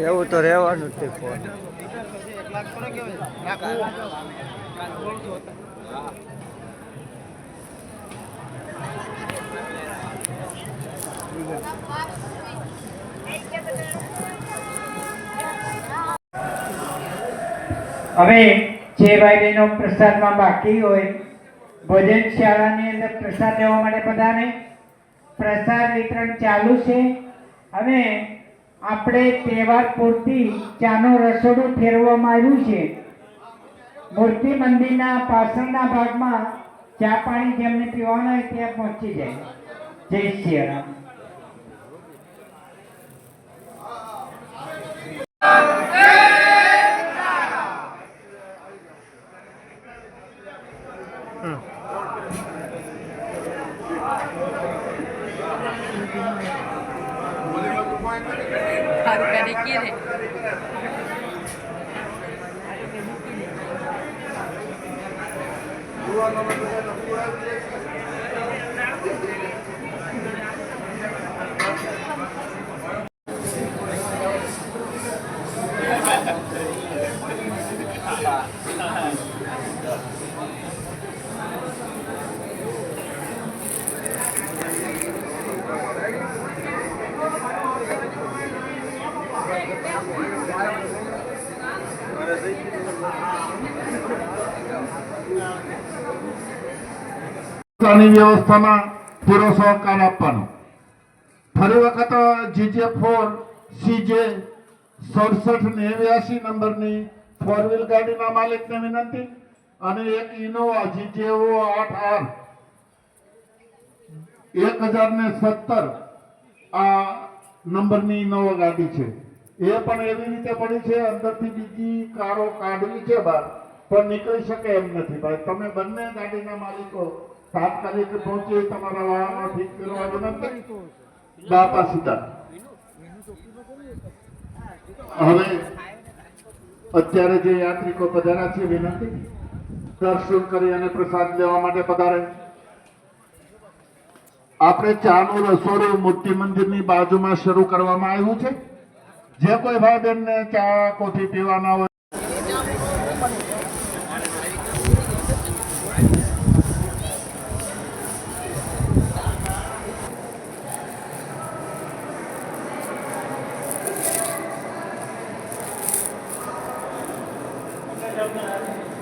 એવું તો રહેવાનું જ ફોન. હવે જે ભાઈ બહેનો પ્રસાદમાં બાકી હોય ભોજન શાળાની અંદર પ્રસાદ લેવા માટે બધાને પ્રસાદ વિતરણ ચાલુ છે. હવે આપણે તહેવાર પૂરતી ચાનું રસોડું ફેરવવામાં આવ્યું છે. મૂર્તિ મંદિરના પાછળના ભાગમાં ચા પાણી જેમને પીવાના હોય ત્યાં પહોંચી જાય. જય શ્રી રામ. વ્યવસ્થામાં પૂરો સહકાર આપવાનો. ફરી વખત GJ4 CJ 6789 નંબરની 4 વ્હીલ ગાડીના માલિકને વિનંતી અને એક ઇનોવા GJO 8R 1017 આ નંબરની ઇનોવા ગાડી છે. એ પણ એવી રીતે પડી છે, અંદરથી બીજી કારો કાઢવી છે બહાર પણ નીકળી શકે એમ નથી. ભાઈ તમે બંને ગાડીના માલિકો તાત્કાલિક પહોંચી તમારા વાહનો ઠીક કરવા વિનંતી. બાપા સીધા. હવે અત્યારે જે યાત્રિકો પધાર્યા છે વિનંતી દર્શન કરી અને પ્રસાદ લેવા માટે પધારે. આપણે ચાનું રસોડું મૂર્તિ મંદિરની બાજુમાં શરૂ કરવામાં આવ્યું છે. જે કોઈ ભાઈ બહેનને ચા કોફી પીવાના હોય Gracias.